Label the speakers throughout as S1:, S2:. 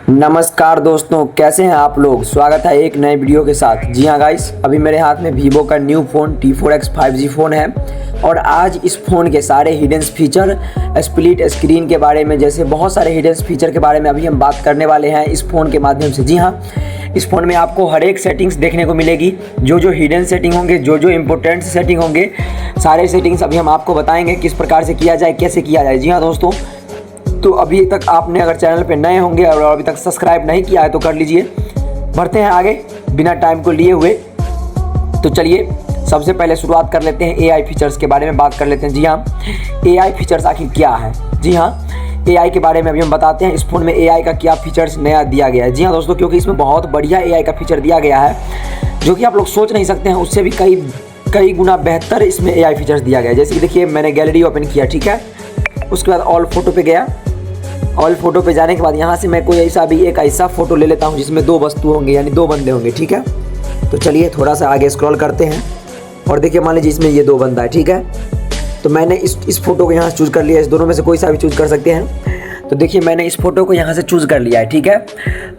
S1: नमस्कार दोस्तों, कैसे हैं आप लोग। स्वागत है एक नए वीडियो के साथ। जी हाँ गाइस, अभी मेरे हाथ में वीवो का new phone T4X 5G phone है और आज इस फ़ोन के सारे हिडन फीचर, स्प्लिट स्क्रीन के बारे में, जैसे बहुत सारे हिडन फीचर के बारे में अभी हम बात करने वाले हैं इस फ़ोन के माध्यम से। जी हाँ, इस फ़ोन में आपको हर एक सेटिंग्स देखने को मिलेगी। जो हिडन सेटिंग होंगे, जो इम्पोर्टेंट सेटिंग होंगे, सारे सेटिंग्स अभी हम आपको बताएंगे किस प्रकार से किया जाए, कैसे किया जाए। जी हाँ दोस्तों, तो अभी तक आपने अगर चैनल पे नए होंगे और अभी तक सब्सक्राइब नहीं किया है तो कर लीजिए। बढ़ते हैं आगे बिना टाइम को लिए हुए। तो चलिए सबसे पहले शुरुआत कर लेते हैं AI फीचर्स के बारे में बात कर लेते हैं। जी हाँ, AI फीचर्स आखिर क्या है। जी हाँ, AI के बारे में अभी हम बताते हैं इस फ़ोन में AI का क्या फीचर्स नया दिया गया है। जी हाँ दोस्तों, क्योंकि इसमें बहुत बढ़िया AI का फीचर दिया गया है जो कि आप लोग सोच नहीं सकते हैं, उससे भी कई गुना बेहतर इसमें AI फीचर्स दिया गया है। जैसे कि देखिए, मैंने गैलरी ओपन किया, ठीक है, उसके बाद ऑल फोटो पे गया। ऑल फोटो पे जाने के बाद यहाँ से मैं कोई एक ऐसा फ़ोटो ले लेता हूँ जिसमें दो वस्तु होंगे, यानी दो बंदे होंगे। ठीक है, तो चलिए थोड़ा सा आगे स्क्रॉल करते हैं और देखिए, मान लीजिए इसमें ये दो बंदा है। ठीक है, तो मैंने इस फोटो को यहाँ से चूज़ कर लिया। इस दोनों में से कोई सा भी चूज़ कर सकते हैं। तो देखिए, मैंने इस फोटो को यहाँ से चूज़ कर लिया है। ठीक है,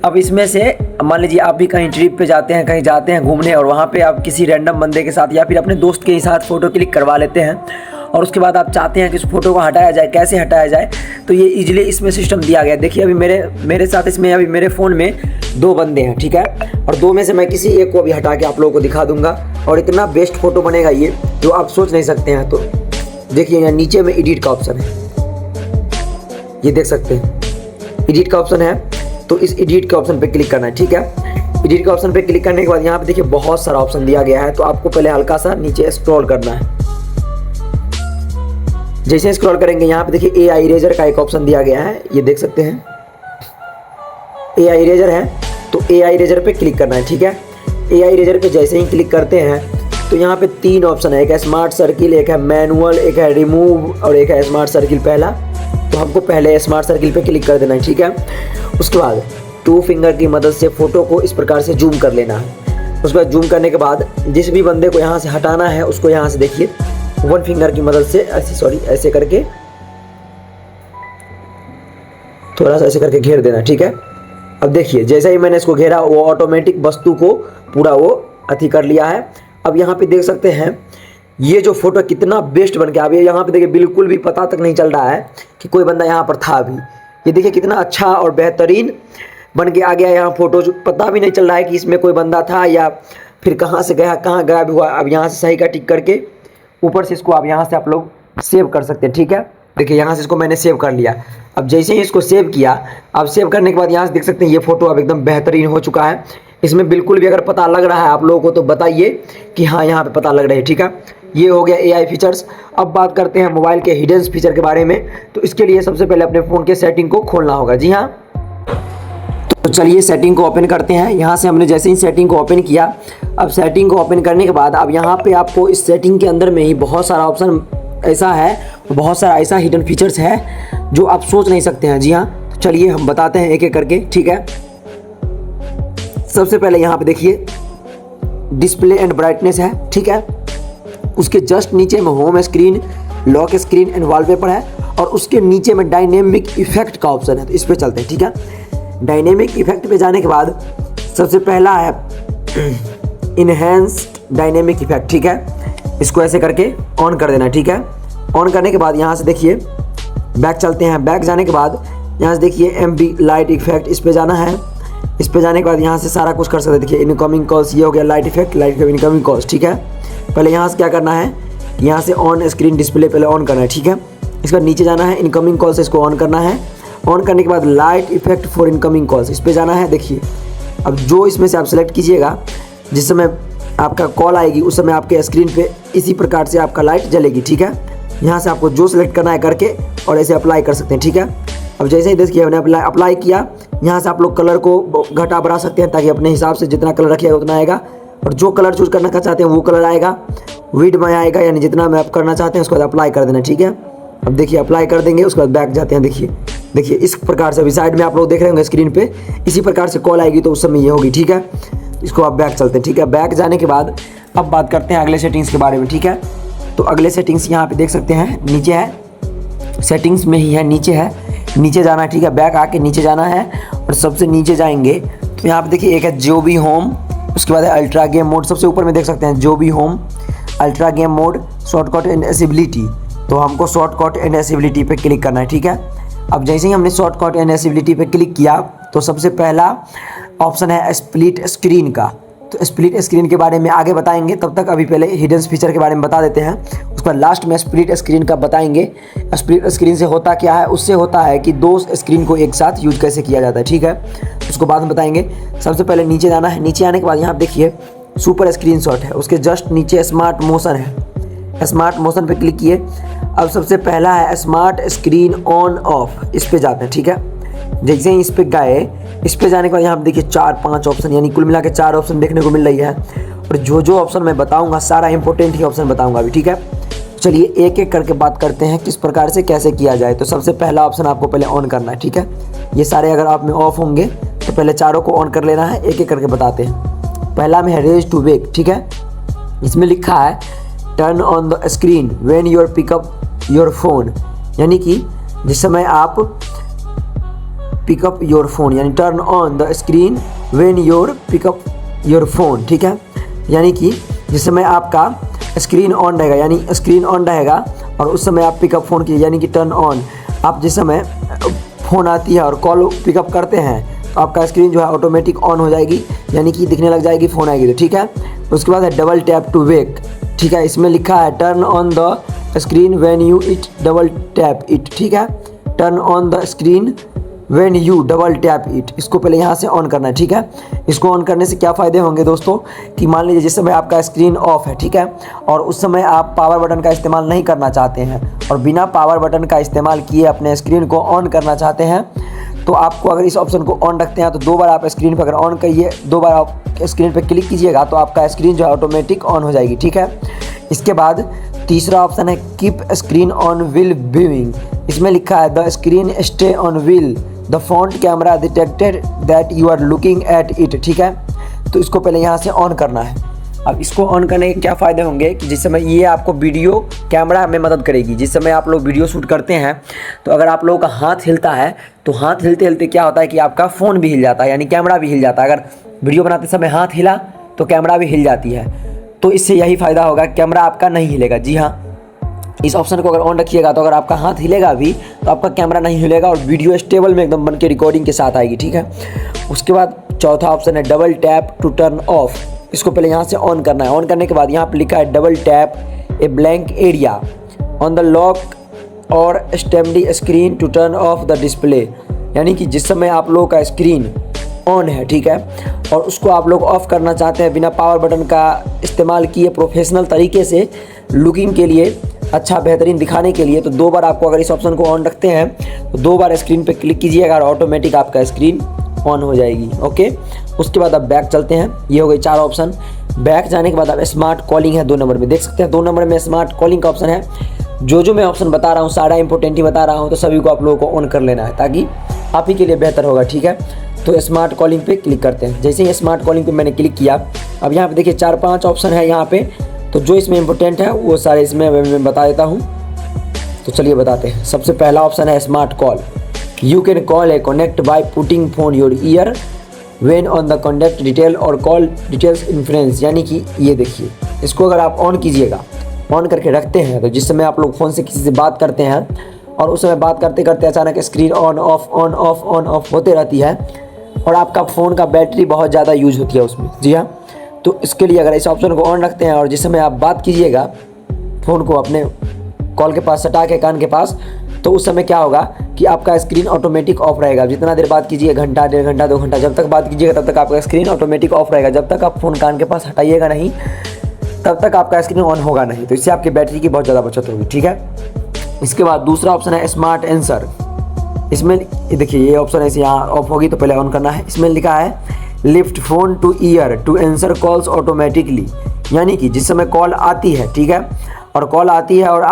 S1: अब इसमें से मान लीजिए आप भी कहीं ट्रिप पे जाते हैं, कहीं जाते हैं घूमने, और वहाँ पे आप किसी रैंडम बंदे के साथ या फिर अपने दोस्त के साथ फ़ोटो क्लिक करवा लेते हैं और उसके बाद आप चाहते हैं कि उस फोटो को हटाया जाए, कैसे हटाया जाए, तो ये इजीली इसमें सिस्टम दिया गया है। देखिए, अभी मेरे साथ इसमें अभी मेरे फ़ोन में दो बंदे हैं। ठीक है, और दो में से मैं किसी एक को अभी हटा के आप लोगों को दिखा दूंगा और इतना बेस्ट फोटो बनेगा ये जो आप सोच नहीं सकते हैं। तो देखिए, यहाँ नीचे में एडिट का ऑप्शन है, ये देख सकते हैं, एडिट का ऑप्शन है। तो इस एडिट के ऑप्शन पे क्लिक करना है। ठीक है, एडिट के ऑप्शन पे क्लिक करने के बाद यहाँ पे देखिए बहुत सारा ऑप्शन दिया गया है। तो आपको पहले हल्का सा नीचे स्क्रॉल करना है। जैसे स्क्रॉल करेंगे यहाँ पे देखिए AI इरेजर का एक ऑप्शन दिया गया है, ये देख सकते हैं, AI इरेजर है। तो AI इरेजर पे क्लिक करना है। ठीक है, AI इरेजर पे जैसे ही क्लिक करते हैं तो यहाँ पे तीन ऑप्शन है, एक है स्मार्ट सर्किल, एक है मैनुअल, एक है रिमूव और एक है स्मार्ट सर्किल पहला। तो हमको पहले स्मार्ट सर्किल पे क्लिक कर देना है। ठीक है, उसके बाद 2 फिंगर की मदद से फ़ोटो को इस प्रकार से जूम कर लेना है। उसके बाद जूम करने के बाद जिस भी बंदे को यहाँ से हटाना है उसको यहाँ से देखिए 1 फिंगर की मदद से ऐसे करके थोड़ा सा ऐसे करके घेर देना। ठीक है, अब देखिए जैसे ही मैंने इसको घेरा वो ऑटोमेटिक वस्तु को पूरा वो अति कर लिया है। अब यहाँ पे देख सकते हैं ये जो फोटो कितना बेस्ट बन के अब ये यहाँ पे देखिए बिल्कुल भी पता तक नहीं चल रहा है कि कोई बंदा यहाँ पर था अभी। ये देखिए कितना अच्छा और बेहतरीन बन के आ गया यहाँ फोटो, जो पता भी नहीं चल रहा है कि इसमें कोई बंदा था या फिर कहाँ से गया, कहाँ गायब हुआ। अब यहाँ से सही का टिक करके ऊपर से इसको आप यहाँ से आप लोग सेव कर सकते हैं। ठीक है, देखिए यहाँ से इसको मैंने सेव कर लिया। अब जैसे ही इसको सेव किया, अब सेव करने के बाद यहाँ से देख सकते हैं ये फ़ोटो अब एकदम बेहतरीन हो चुका है। इसमें बिल्कुल भी अगर पता लग रहा है आप लोगों को तो बताइए कि हाँ यहाँ पे पता लग रहा है। ठीक है, ये हो गया AI फीचर्स। अब बात करते हैं मोबाइल के हिडन फीचर के बारे में। तो इसके लिए सबसे पहले अपने फ़ोन के सेटिंग को खोलना होगा। जी हाँ, तो चलिए सेटिंग को ओपन करते हैं। यहाँ से हमने जैसे ही सेटिंग को ओपन किया, अब सेटिंग को ओपन करने के बाद अब यहाँ पे आपको इस सेटिंग के अंदर में ही बहुत सारा ऑप्शन ऐसा है, बहुत सारा ऐसा हिडन फीचर्स है जो आप सोच नहीं सकते हैं। जी हाँ, तो चलिए हम बताते हैं एक एक करके। ठीक है, सबसे पहले यहाँ पे देखिए डिस्प्ले एंड ब्राइटनेस है। ठीक है, उसके जस्ट नीचे में home screen, lock screen and wallpaper है और उसके नीचे में डायनेमिक इफेक्ट का ऑप्शन है। तो इस पर चलते हैं। ठीक है, डायनेमिक इफेक्ट पे जाने के बाद सबसे पहला है इनहेंस्ड डायनेमिक इफेक्ट। ठीक है, इसको ऐसे करके ऑन कर देना। ठीक है, ऑन करने के बाद यहाँ से देखिए बैक चलते हैं। बैक जाने के बाद यहाँ से देखिए एम्बी लाइट इफेक्ट, इस पे जाना है। इस पे जाने के बाद यहाँ से सारा कुछ कर सकते हैं। देखिए इनकमिंग कॉल्स, ये हो गया लाइट इफेक्ट, इनकमिंग कॉल्स। ठीक है, पहले यहाँ से क्या करना है, यहाँ से ऑन स्क्रीन डिस्प्ले पहले ऑन करना है। ठीक है, इसके बाद नीचे जाना है, इनकमिंग कॉल से इसको ऑन करना है। ऑन करने के बाद light effect for incoming calls, इस पे जाना है। देखिए अब जो इसमें से आप सेलेक्ट कीजिएगा, जिस समय आपका कॉल आएगी उस समय आपके स्क्रीन पे इसी प्रकार से आपका लाइट जलेगी। ठीक है, यहाँ से आपको जो सेलेक्ट करना है करके और ऐसे अप्लाई कर सकते हैं। ठीक है, अब जैसे ही देखिए मैंने अप्लाई किया, यहाँ से आप लोग कलर को घटा बढ़ा सकते हैं ताकि अपने हिसाब से जितना कलर रखिएगा उतना आएगा, और जो कलर चूज करना चाहते हैं वो कलर आएगा, विड में आएगा, यानी जितना में आप करना चाहते हैं उसके बाद अप्लाई कर देना। ठीक है, अब देखिए अप्लाई कर देंगे, उसके बाद बैक जाते हैं। देखिए इस प्रकार से अभी साइड में आप लोग देख रहे होंगे स्क्रीन पे, इसी प्रकार से कॉल आएगी तो उस समय ये होगी। ठीक है, इसको आप बैक चलते हैं। ठीक है, बैक जाने के बाद अब बात करते हैं अगले सेटिंग्स के बारे में। ठीक है, तो अगले सेटिंग्स यहाँ पे देख सकते हैं नीचे है, सेटिंग्स में ही है, नीचे है नीचे जाना है, ठीक है। बैक आके नीचे जाना है और सबसे नीचे जाएंगे तो यहाँ पे देखिए एक है जोबी होम, उसके बाद है अल्ट्रा गेम मोड, सबसे ऊपर में देख सकते हैं Jovi home, ultra game mode, shortcut and accessibility. तो हमको शॉर्टकट एंड एसेबिलिटी पे क्लिक करना है, ठीक है। अब जैसे ही हमने शॉर्टकट एंड एसेबिलिटी पे क्लिक किया तो सबसे पहला ऑप्शन है स्प्लिट स्क्रीन का। तो स्प्लिट स्क्रीन के बारे में आगे बताएंगे, तब तक अभी पहले हिडन फीचर के बारे में बता देते हैं, उसके बाद लास्ट में स्प्लिट स्क्रीन का बताएंगे। स्प्लिट स्क्रीन से होता क्या है, उससे होता है कि दो स्क्रीन को एक साथ यूज कैसे किया जाता है, ठीक है। उसको बाद में बताएंगे। सबसे पहले नीचे जाना है, नीचे आने के बाद यहाँ देखिए सुपर स्क्रीनशॉट है, उसके जस्ट नीचे स्मार्ट मोशन है, स्मार्ट मोशन पे क्लिक किए। अब सबसे पहला है स्मार्ट स्क्रीन ऑन ऑफ, इस पे जाते हैं, ठीक है। जैसे ही इस पे गए, इस पे जाने के बाद यहाँ पे देखिए 4-5 ऑप्शन, यानी कुल मिला के 4 ऑप्शन देखने को मिल रही है। और जो जो ऑप्शन मैं बताऊंगा सारा इंपॉर्टेंट ही ऑप्शन बताऊंगा अभी, ठीक है। चलिए एक एक करके बात करते हैं किस प्रकार से कैसे किया जाए। तो सबसे पहला ऑप्शन आपको पहले ऑन करना है, ठीक है। ये सारे अगर आप में ऑफ होंगे तो पहले चारों को ऑन कर लेना है, एक एक करके बताते हैं। पहला में है रेज टू वेक, ठीक है। इसमें लिखा है turn on the screen when your pick up your phone, यानी कि जिस समय आप पिकअप योर फोन, यानी turn on the screen when your pick up your phone, ठीक है। यानी कि जिस समय आपका स्क्रीन ऑन रहेगा, यानी स्क्रीन ऑन रहेगा और उस समय आप पिकअप फ़ोन कीजिए, यानी कि टर्न ऑन। आप जिस समय फ़ोन आती है और कॉल पिकअप करते हैं तो आपका स्क्रीन जो है ऑटोमेटिक ऑन हो जाएगी, यानी कि दिखने लग जाएगी फ़ोन आएगी तो, ठीक है। उसके बाद है डबल टैप टू वेक, ठीक है। इसमें लिखा है turn on the screen when you it double tap it, ठीक है। Turn on the screen when U double tap it, इसको पहले यहाँ से ऑन करना है, ठीक है। इसको ऑन करने से क्या फ़ायदे होंगे दोस्तों, कि मान लीजिए जिस समय आपका स्क्रीन ऑफ है, ठीक है, और उस समय आप पावर बटन का इस्तेमाल नहीं करना चाहते हैं और बिना पावर बटन का इस्तेमाल किए अपने स्क्रीन को ऑन करना चाहते हैं, तो आपको अगर इस ऑप्शन को ऑन रखते हैं तो 2 बार आप स्क्रीन पर अगर ऑन करिए, 2 बार आप स्क्रीन पर क्लिक कीजिएगा तो आपका स्क्रीन जो है ऑटोमेटिक ऑन हो जाएगी, ठीक है। इसके बाद तीसरा ऑप्शन है keep screen on while viewing. इसमें लिखा है the screen stay on while, the front camera detected that you are looking at it, ठीक है। तो इसको पहले यहाँ से ऑन करना है। अब इसको ऑन करने के क्या फ़ायदे होंगे कि जिस समय ये आपको वीडियो कैमरा में मदद करेगी। जिस समय आप लोग वीडियो शूट करते हैं तो अगर आप लोगों का हाथ हिलता है तो हाथ हिलते हिलते क्या होता है कि आपका फ़ोन भी हिल जाता है, यानी कैमरा भी हिल जाता है। अगर वीडियो बनाते समय हाथ हिला तो कैमरा भी हिल जाती है। तो इससे यही फ़ायदा होगा, कैमरा आपका नहीं हिलेगा। जी हाँ, इस ऑप्शन को अगर ऑन रखिएगा तो अगर आपका हाथ हिलेगा भी तो आपका कैमरा नहीं हिलेगा और वीडियो स्टेबल में एकदम बन के रिकॉर्डिंग के साथ आएगी, ठीक है। उसके बाद चौथा ऑप्शन है double tap to turn off. इसको पहले यहाँ से ऑन करना है। ऑन करने के बाद यहाँ पे लिखा है double tap a blank area on the lock or standby screen to turn off the display, यानी कि जिस समय आप लोगों का स्क्रीन ऑन है, ठीक है, और उसको आप लोग ऑफ़ करना चाहते हैं बिना पावर बटन का इस्तेमाल किए प्रोफेशनल तरीके से लुकिंग के लिए, अच्छा बेहतरीन दिखाने के लिए, तो 2 बार आपको अगर इस ऑप्शन को ऑन रखते हैं तो 2 बार स्क्रीन पे क्लिक कीजिएगा और ऑटोमेटिक आपका स्क्रीन ऑन हो जाएगी, ओके। उसके बाद आप बैक चलते हैं। ये हो गई 4 ऑप्शन। बैक जाने के बाद आप स्मार्ट कॉलिंग है 2 नंबर में, देख सकते हैं 2 नंबर में स्मार्ट कॉलिंग का ऑप्शन है। जो मैं ऑप्शन बता रहा हूँ सारा इंपॉर्टेंट ही बता रहा हूँ, तो सभी को आप लोगों को ऑन कर लेना है ताकि आप ही के लिए बेहतर होगा, ठीक है। तो स्मार्ट कॉलिंग पे क्लिक करते हैं। जैसे ही स्मार्ट कॉलिंग पे मैंने क्लिक किया, अब यहाँ पे देखिए 4-5 ऑप्शन है यहाँ पे, तो जो इसमें इंपॉर्टेंट है वो सारे इसमें मैं बता देता हूँ। तो चलिए बताते हैं। सबसे पहला ऑप्शन है smart call. You can call A connect by putting phone your year when on the contact detail और कॉल डिटेल्स इन्फ्लुएंस, यानी कि ये देखिए, इसको अगर आप ऑन कीजिएगा, ऑन करके रखते हैं तो जिस समय आप लोग फ़ोन से किसी से बात करते हैं और उस समय बात करते करते अचानक स्क्रीन ऑन ऑफ होते रहती है और आपका फ़ोन का बैटरी बहुत ज़्यादा यूज होती है उसमें। जी हाँ, तो इसके लिए अगर इस ऑप्शन को ऑन रखते हैं और जिस समय आप बात कीजिएगा फ़ोन को अपने कॉल के पास सटा के कान के पास, तो उस समय क्या होगा कि आपका स्क्रीन ऑटोमेटिक ऑफ रहेगा। जितना देर बात कीजिए, घंटा, 1.5 घंटा, 2 घंटा, जब तक बात कीजिएगा तब तक आपका स्क्रीन ऑटोमेटिक ऑफ रहेगा। जब तक आप फ़ोन कान के पास हटाइएगा नहीं तब तक आपका स्क्रीन ऑन होगा नहीं। तो इससे आपकी बैटरी की बहुत ज़्यादा बचत होगी, ठीक है। इसके बाद दूसरा ऑप्शन है स्मार्ट आंसर। इसमें देखिए ये ऑप्शन ऐसे यहाँ ऑफ होगी तो पहले ऑन करना है। इसमें लिखा है lift phone to ear to answer calls automatically, यानी कि जिस समय कॉल आती है, ठीक है, और कॉल आती है और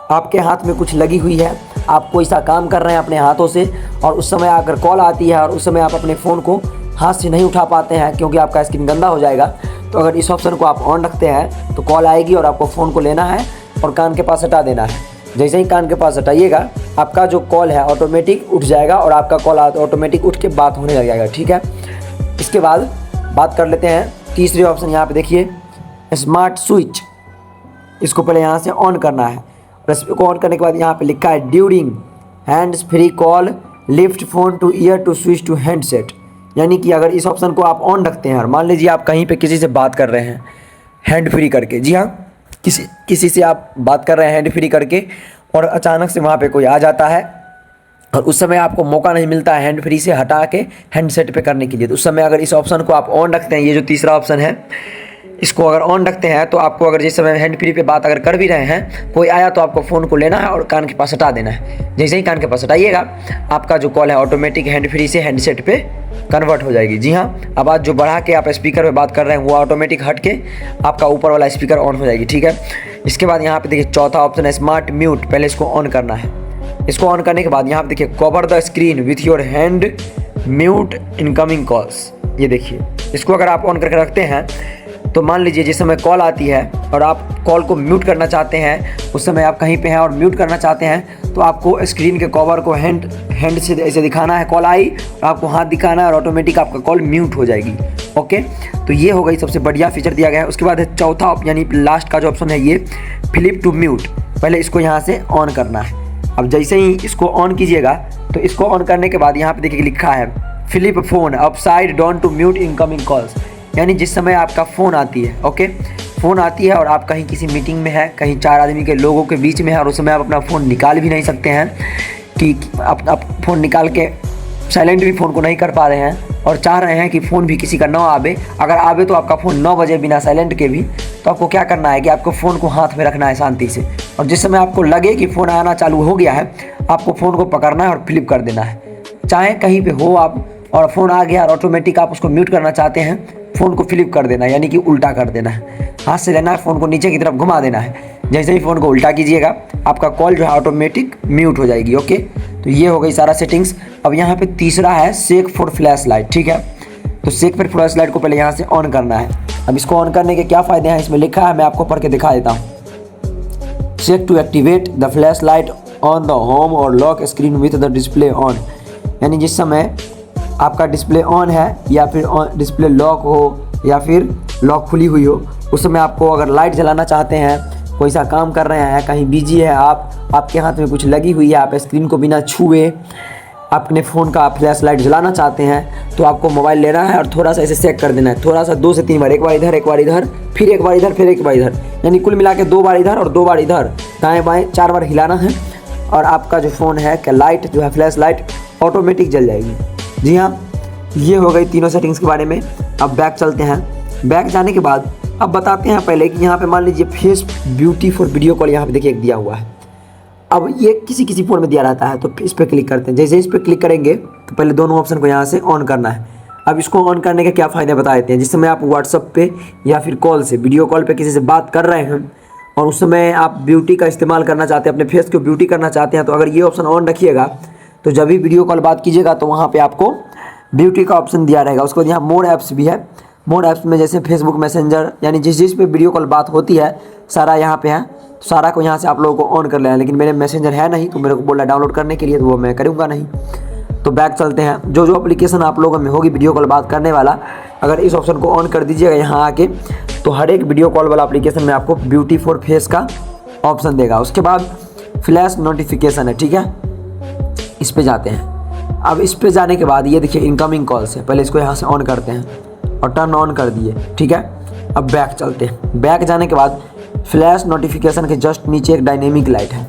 S1: आपके हाथ में कुछ लगी हुई है, आप कोई सा काम कर रहे हैं अपने हाथों से और उस समय अगर कॉल आती है और उस समय आप अपने फ़ोन को हाथ से नहीं उठा पाते हैं क्योंकि आपका स्क्रीन गंदा हो जाएगा, तो अगर इस ऑप्शन को आप ऑन रखते हैं तो कॉल आएगी और आपको फ़ोन को लेना है और कान के पास हटा देना है जैसे ही कान के पास हटाइएगा आपका जो कॉल है ऑटोमेटिक उठ जाएगा और आपका कॉल ऑटोमेटिक उठ के बात होने लग जाएगा। ठीक है, इसके बाद बात कर लेते हैं तीसरे ऑप्शन। यहाँ पे देखिए स्मार्ट स्विच, इसको पहले यहाँ से ऑन करना है और इसको ऑन करने के बाद यहाँ पे लिखा है during hands free call lift phone to ear to switch to handset. यानी कि अगर इस ऑप्शन को आप ऑन रखते हैं और मान लीजिए आप कहीं पे किसी से बात कर रहे हैं हैंड फ्री करके, जी हाँ, किसी से आप बात कर रहे हैं हैंड फ्री करके और अचानक से वहाँ पे कोई आ जाता है और उस समय आपको मौका नहीं मिलता है हैंड फ्री से हटा के हैंडसेट पे करने के लिए, तो उस समय अगर इस ऑप्शन को आप ऑन रखते हैं, ये जो तीसरा ऑप्शन है इसको अगर ऑन रखते हैं तो आपको अगर जिस समय हैंड फ्री पे बात अगर कर भी रहे हैं कोई आया तो आपको फ़ोन को लेना है और कान के पास हटा देना है। जैसे ही कान के पास हटाइएगा आपका जो कॉल है ऑटोमेटिक हैंड फ्री से हैंडसेट पे कन्वर्ट हो जाएगी। जी हाँ, आवाज़ जो बढ़ा के आप स्पीकर पे बात कर रहे हैं वो ऑटोमेटिक हट के आपका ऊपर वाला स्पीकर ऑन हो जाएगी। ठीक है, इसके बाद यहाँ पे देखिए चौथा ऑप्शन है स्मार्ट म्यूट। पहले इसको ऑन करना है। इसको ऑन करने के बाद यहाँ पे देखिए cover the screen with your hand mute incoming calls. ये देखिए, इसको अगर आप ऑन करके रखते हैं तो मान लीजिए जिस समय कॉल आती है और आप कॉल को म्यूट करना चाहते हैं, उस समय आप कहीं पे हैं और म्यूट करना चाहते हैं तो आपको स्क्रीन के कवर को हैंड से ऐसे दिखाना है, कॉल आई और आपको हाथ दिखाना है और ऑटोमेटिक आपका कॉल म्यूट हो जाएगी। ओके, तो ये हो गई सबसे बढ़िया फीचर दिया गया है। उसके बाद है चौथा यानी लास्ट का जो ऑप्शन है ये फ्लिप टू म्यूट। पहले इसको यहाँ से ऑन करना है। अब जैसे ही इसको ऑन कीजिएगा तो इसको ऑन करने के बाद यहाँ पे देखिए लिखा है flip phone upside down to mute incoming calls. यानी जिस समय आपका फ़ोन आती है, ओके, फ़ोन आती है और आप कहीं किसी मीटिंग में है, कहीं 4 आदमी के लोगों के बीच में है और उस समय आप अपना फ़ोन निकाल भी नहीं सकते हैं कि आप फ़ोन निकाल के साइलेंट भी फ़ोन को नहीं कर पा रहे हैं और चाह रहे हैं कि फ़ोन भी किसी का ना आवे। अगर आवे तो आपका फ़ोन 9 बजे बिना साइलेंट के भी, तो आपको क्या करना है कि आपको फ़ोन को हाथ में रखना है शांति से और जिस समय आपको लगे कि फ़ोन आना चालू हो गया है आपको फ़ोन को पकड़ना है और फ्लिप कर देना है। चाहे कहीं पर हो आप और फ़ोन आ गया और ऑटोमेटिक आप उसको म्यूट करना चाहते हैं, फ़ोन को फ्लिप कर देना है, यानी कि उल्टा कर देना है। हाथ से लेना है, फ़ोन को नीचे की तरफ घुमा देना है। जैसे ही फ़ोन को उल्टा कीजिएगा आपका कॉल जो है ऑटोमेटिक म्यूट हो जाएगी। ओके, तो ये हो गई सारा सेटिंग्स। अब यहाँ पे तीसरा है सेक फॉर फ्लैश लाइट। ठीक है, तो सेक फॉर फ्लैश लाइट को पहले यहाँ से ऑन करना है। अब इसको ऑन करने के क्या फ़ायदे हैं इसमें लिखा है, मैं आपको पढ़ के दिखा देता हूँ। Shake to activate the flash light on the home or lock screen with the display on. यानी जिस समय आपका डिस्प्ले ऑन है या फिर डिस्प्ले लॉक हो या फिर लॉक खुली हुई हो, उस समय आपको अगर लाइट जलाना चाहते हैं, कोई सा काम कर रहे हैं, कहीं बिजी है आप, आपके हाथ में कुछ लगी हुई है, आप स्क्रीन को बिना छुए अपने फ़ोन का फ्लैश लाइट जलाना चाहते हैं, तो आपको मोबाइल लेना है और थोड़ा सा ऐसे सेक कर देना है, थोड़ा सा 2 से 3 बार, एक बार इधर, एक बार इधर, फिर एक बार इधर, फिर एक बार इधर, यानी कुल मिला के 2 बार इधर और 2 बार इधर, दाएँ बाएँ 4 बार हिलाना है और आपका जो फ़ोन है कि लाइट जो है फ्लैश लाइट ऑटोमेटिक जल जाएगी। जी हाँ, ये हो गई तीनों सेटिंग्स के बारे में। अब बैक चलते हैं। बैक जाने के बाद अब बताते हैं पहले कि यहाँ पे मान लीजिए face beauty for video call यहाँ पे देखिए एक दिया हुआ है। अब ये किसी किसी फ़ोन में दिया रहता है, तो इस पर क्लिक करते हैं। जैसे इस पर क्लिक करेंगे तो पहले दोनों ऑप्शन को यहाँ से ऑन करना है। अब इसको ऑन करने के क्या फ़ायदे बता देते हैं। जिस समय आप व्हाट्सअप पे या फिर कॉल से वीडियो कॉल पे किसी से बात कर रहे हैं और उस समय आप ब्यूटी का इस्तेमाल करना चाहते हैं, अपने फेस को ब्यूटी करना चाहते हैं, तो अगर ये ऑप्शन ऑन रखिएगा तो जब भी वीडियो कॉल बात कीजिएगा तो वहाँ पर आपको ब्यूटी का ऑप्शन दिया रहेगा। उसके बाद यहाँ मोर ऐप्स भी है। मोर ऐप्स में जैसे फेसबुक मैसेंजर, यानी जिस पे वीडियो कॉल बात होती है सारा यहाँ पे है, तो सारा को यहाँ से आप लोगों को ऑन कर लेना है। लेकिन मेरे मैसेंजर है नहीं तो मेरे को बोला डाउनलोड करने के लिए, तो वो मैं करूँगा नहीं। तो बैक चलते हैं। जो एप्लीकेशन आप लोगों में होगी वीडियो कॉल बात करने वाला, अगर इस ऑप्शन को ऑन कर दीजिएगा यहाँ आके, तो हर एक वीडियो कॉल वाला एप्लीकेशन में आपको ब्यूटी फॉर फेस का ऑप्शन देगा। उसके बाद फ्लैश नोटिफिकेशन है, ठीक है, इस पर जाते हैं। अब इस पे जाने के बाद ये देखिए इनकमिंग कॉल्स है, पहले इसको यहाँ से ऑन करते हैं और टर्न ऑन कर दिए। ठीक है, अब बैक चलते हैं। बैक जाने के बाद फ्लैश नोटिफिकेशन के जस्ट नीचे एक डायनेमिक लाइट है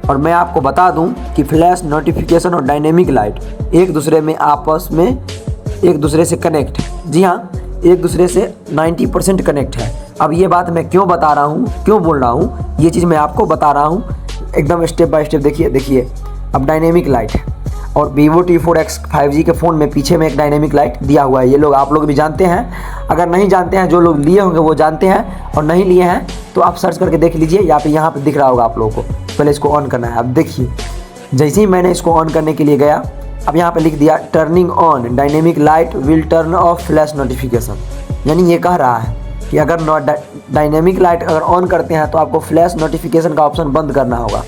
S1: और मैं आपको बता दूं कि फ्लैश नोटिफिकेशन और डायनेमिक लाइट एक दूसरे में आपस में एक दूसरे से कनेक्ट है। जी हाँ, एक दूसरे से 90% कनेक्ट है। अब ये बात मैं क्यों बता रहा हूँ, क्यों बोल रहा हूँ, ये चीज़ मैं आपको बता रहा हूँ एकदम स्टेप बाय स्टेप। देखिए अब डायनेमिक लाइट है और Vivo T4X 5G के फ़ोन में पीछे में एक डायनेमिक लाइट दिया हुआ है। ये लोग आप लोग भी जानते हैं, अगर नहीं जानते हैं जो लोग लिए होंगे वो जानते हैं और नहीं लिए हैं तो आप सर्च करके देख लीजिए, यहाँ पे दिख रहा होगा आप लोगों को। पहले इसको ऑन करना है। अब देखिए जैसे ही मैंने इसको ऑन करने के लिए गया, अब यहाँ पे लिख दिया turning on dynamic light will turn off flash notification. यानी ये कह रहा है कि अगर डायनेमिक लाइट अगर ऑन करते हैं तो आपको फ्लैश नोटिफिकेशन का ऑप्शन बंद करना होगा।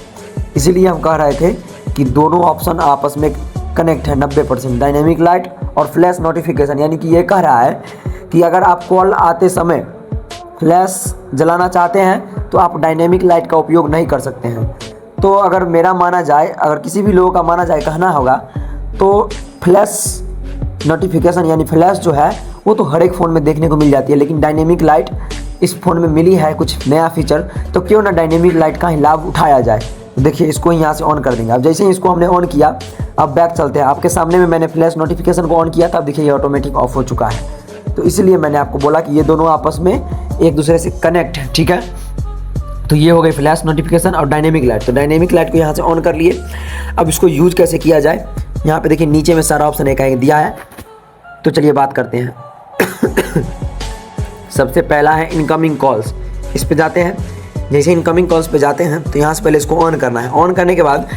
S1: इसीलिए हम कह रहे थे कि दोनों ऑप्शन आपस में कनेक्ट है 90%, डायनेमिक लाइट और फ्लैश नोटिफिकेशन। यानी कि ये कह रहा है कि अगर आप कॉल आते समय फ्लैश जलाना चाहते हैं तो आप डायनेमिक लाइट का उपयोग नहीं कर सकते हैं। तो अगर मेरा माना जाए, अगर किसी भी लोगों का माना जाए, कहना होगा तो फ्लैश नोटिफिकेशन यानी फ्लैश जो है वो तो हर एक फ़ोन में देखने को मिल जाती है, लेकिन डायनेमिक लाइट इस फ़ोन में मिली है कुछ नया फीचर, तो क्यों ना डायनेमिक लाइट का ही लाभ उठाया जाए। देखिए इसको यहाँ से ऑन कर देंगे। अब जैसे ही इसको हमने ऑन किया, अब बैक चलते हैं। आपके सामने में मैंने फ्लैश नोटिफिकेशन को ऑन किया था, अब देखिए ये ऑटोमेटिक ऑफ हो चुका है। तो इसलिए मैंने आपको बोला कि ये दोनों आपस में एक दूसरे से कनेक्ट है, ठीक है। तो ये हो गई फ्लैश नोटिफिकेशन और डायनेमिक लाइट। तो डायनेमिक लाइट को यहाँ से ऑन कर लिए। अब इसको यूज कैसे किया जाए, यहाँ पे देखिए नीचे में सारा ऑप्शन एक दिया है। तो चलिए बात करते हैं। सबसे पहला है इनकमिंग कॉल्स, इस पे जाते हैं। जैसे इनकमिंग कॉल्स पे जाते हैं तो यहाँ से पहले इसको ऑन करना है। ऑन करने के बाद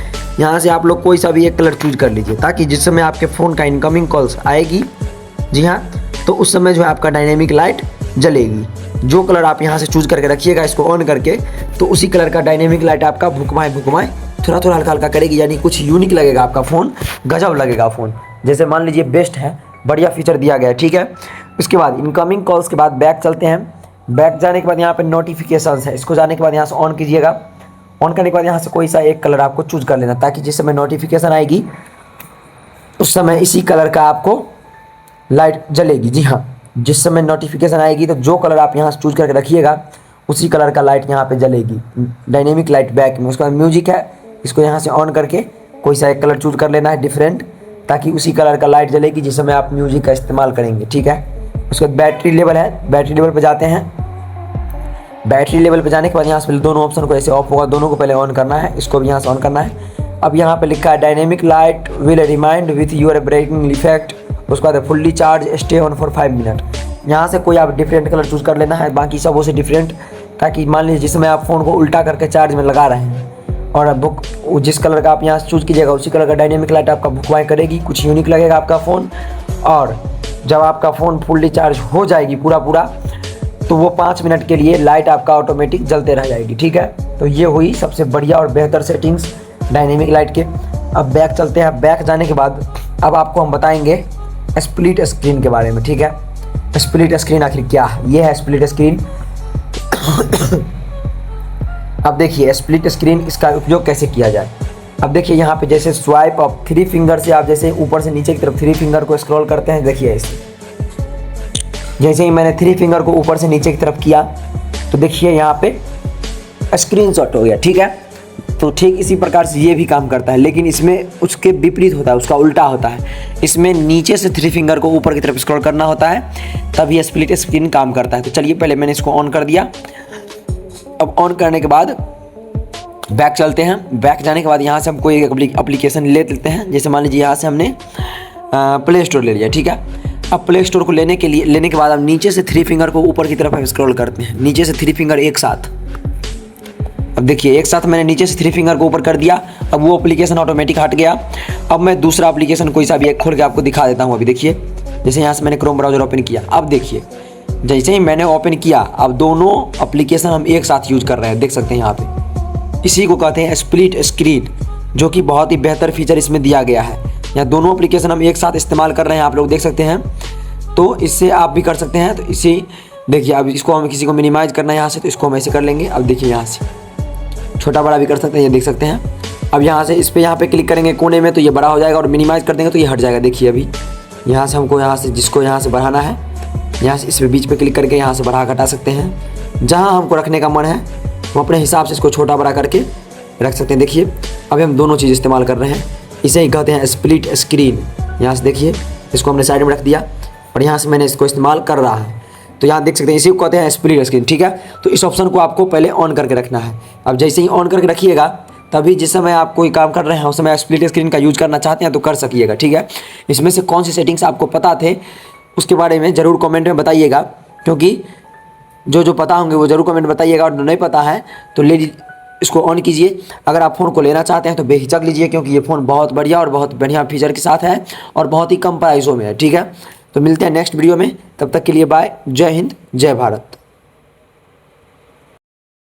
S1: यहाँ से आप लोग कोई सा भी एक कलर चूज कर लीजिए, ताकि जिस समय आपके फ़ोन का इनकमिंग कॉल्स आएगी, जी हाँ, तो उस समय जो है आपका डायनेमिक लाइट जलेगी। जो कलर आप यहाँ से चूज करके रखिएगा इसको ऑन करके, तो उसी कलर का डायनेमिक लाइट आपका भुकमाए थोड़ा थोड़ा हल्का हल्का करेगी। यानी कुछ यूनिक लगेगा आपका फ़ोन, गजब लगेगा फ़ोन। जैसे मान लीजिए बेस्ट है, बढ़िया फीचर दिया गया है, ठीक है। उसके बाद इनकमिंग कॉल्स के बाद बैक चलते हैं। बैक जाने के बाद यहाँ पे नोटिफिकेशंस है, इसको जाने के बाद यहाँ से ऑन कीजिएगा। ऑन करने के बाद यहाँ से कोई सा एक कलर आपको चूज कर लेना, ताकि जिस समय नोटिफिकेशन आएगी उस समय इसी कलर का आपको लाइट जलेगी। जी हाँ, जिस समय नोटिफिकेशन आएगी तो जो कलर आप यहाँ से चूज करके रखिएगा उसी कलर का लाइट यहाँ पे जलेगी, डायनेमिक लाइट बैक में। उसके बाद म्यूजिक है, इसको यहाँ से ऑन करके कोई सा एक कलर चूज कर लेना है डिफरेंट, ताकि उसी कलर का लाइट जलेगी जिस समय आप म्यूजिक का इस्तेमाल करेंगे, ठीक है। उसके बाद बैटरी लेवल है, बैटरी लेवल पे जाते हैं। बैटरी लेवल पे जाने के बाद यहाँ से दोनों ऑप्शन को ऐसे ऑफ होगा, दोनों को पहले ऑन करना है, इसको भी यहाँ से ऑन करना है। अब यहाँ पे लिखा है dynamic light will remind with your breaking effect. उसके बाद fully charge stay on for 5 minute. यहाँ से कोई आप डिफरेंट कलर चूज़ कर लेना है, बाकी सबों से डिफरेंट, ताकि मान लीजिए जिसमें आप फ़ोन को उल्टा करके चार्ज में लगा रहे हैं और बुक जिस कलर का आप यहाँ से चूज़ कीजिएगा उसी कलर का डायनेमिक लाइट आपका भुकवाएँ करेगी, कुछ यूनिक लगेगा आपका फ़ोन। और जब आपका फ़ोन फुल्ली चार्ज हो जाएगी पूरा तो वो 5 मिनट के लिए लाइट आपका ऑटोमेटिक जलते रह जाएगी, ठीक है। तो ये हुई सबसे बढ़िया और बेहतर सेटिंग्स डायनेमिक लाइट के। अब बैक चलते हैं। बैक जाने के बाद अब आपको हम बताएंगे स्प्लिट स्क्रीन के बारे में, ठीक है। स्प्लिट स्क्रीन आखिर क्या है, ये है स्प्लिट स्क्रीन। अब देखिए स्प्लिट स्क्रीन, इसका उपयोग कैसे किया जाए। अब देखिए यहाँ पे जैसे स्वाइप ऑफ 3 फिंगर से आप जैसे ऊपर से नीचे की तरफ 3 फिंगर को स्क्रॉल करते हैं, देखिए ऐसे। जैसे ही मैंने 3 फिंगर को ऊपर से नीचे की तरफ किया तो देखिए यहाँ पे स्क्रीनशॉट हो गया, ठीक है। तो ठीक इसी प्रकार से ये भी काम करता है, लेकिन इसमें उसके विपरीत होता है, उसका उल्टा होता है। इसमें नीचे से 3 फिंगर को ऊपर की तरफ स्क्रॉल करना होता है, तब ये स्प्लिट स्क्रीन काम करता है। तो चलिए पहले मैंने इसको ऑन कर दिया। अब ऑन करने के बाद बैक चलते हैं। बैक जाने के बाद यहाँ से हम कोई एक एप्लीकेशन ले लेते हैं। जैसे मान लीजिए यहाँ से हमने प्ले स्टोर ले लिया, ठीक है। अब प्ले स्टोर को लेने के बाद हम नीचे से 3 फिंगर को ऊपर की तरफ स्क्रॉल करते हैं, नीचे से 3 फिंगर एक साथ। अब देखिए एक साथ मैंने नीचे से 3 फिंगर को ऊपर कर दिया, अब वो एप्लीकेशन ऑटोमेटिक हट गया। अब मैं दूसरा एप्लीकेशन कोई सा भी एक खोल के आपको दिखा देता हूँ। अभी देखिए जैसे यहाँ से मैंने क्रोम ब्राउज़र ओपन किया, अब देखिए जैसे ही मैंने ओपन किया अब दोनों एप्लीकेशन हम एक साथ यूज कर रहे हैं, देख सकते हैं यहाँ पे। इसी को कहते हैं स्प्लिट स्क्रीन, जो कि बहुत ही बेहतर फीचर इसमें दिया गया है। यहाँ दोनों एप्लीकेशन हम एक साथ इस्तेमाल कर रहे हैं, आप लोग देख सकते हैं। तो इससे आप भी कर सकते हैं। तो इसी देखिए अब इसको हम किसी को मिनिमाइज़ करना है यहाँ से, तो इसको हम ऐसे कर लेंगे। अब देखिए यहाँ से छोटा बड़ा भी कर सकते हैं, ये देख सकते हैं। अब यहाँ से इस पर यहाँ पे क्लिक करेंगे कोने में तो ये बड़ा हो जाएगा, और मिनिमाइज़ कर देंगे तो ये हट जाएगा। देखिए अभी यहाँ से हमको यहाँ से जिसको यहाँ से बढ़ाना है, यहाँ से इस बीच पे क्लिक करके यहाँ से बढ़ा घटा सकते हैं। जहाँ हमको रखने का मन है हम अपने हिसाब से इसको छोटा बड़ा करके रख सकते हैं। देखिए अभी हम दोनों चीज़ इस्तेमाल कर रहे हैं, इसे ही कहते हैं स्प्लिट स्क्रीन। यहाँ से देखिए इसको हमने साइड में रख दिया और यहाँ से मैंने इसको इस्तेमाल कर रहा है, तो यहाँ देख सकते हैं इसी को कहते हैं स्प्लिट स्क्रीन, ठीक है। तो इस ऑप्शन को आपको पहले ऑन करके रखना है। अब जैसे ही ऑन करके रखिएगा तभी जिस समय आप कोई काम कर रहे हैं उस समय स्प्लिट स्क्रीन का यूज करना चाहते हैं तो कर सकिएगा, ठीक है। इसमें से कौन सी सेटिंग्स आपको पता थे उसके बारे में ज़रूर कमेंट में बताइएगा, क्योंकि जो पता होंगे वो ज़रूर कमेंट बताइएगा, और जो नहीं पता है तो इसको ऑन कीजिए। अगर आप फ़ोन को लेना चाहते हैं तो बेहिचक लीजिए, क्योंकि ये फ़ोन बहुत बढ़िया और बहुत बढ़िया फीचर के साथ है और बहुत ही कम प्राइसों में है, ठीक है। तो मिलते हैं नेक्स्ट वीडियो में, तब तक के लिए बाय। जय हिंद, जय भारत।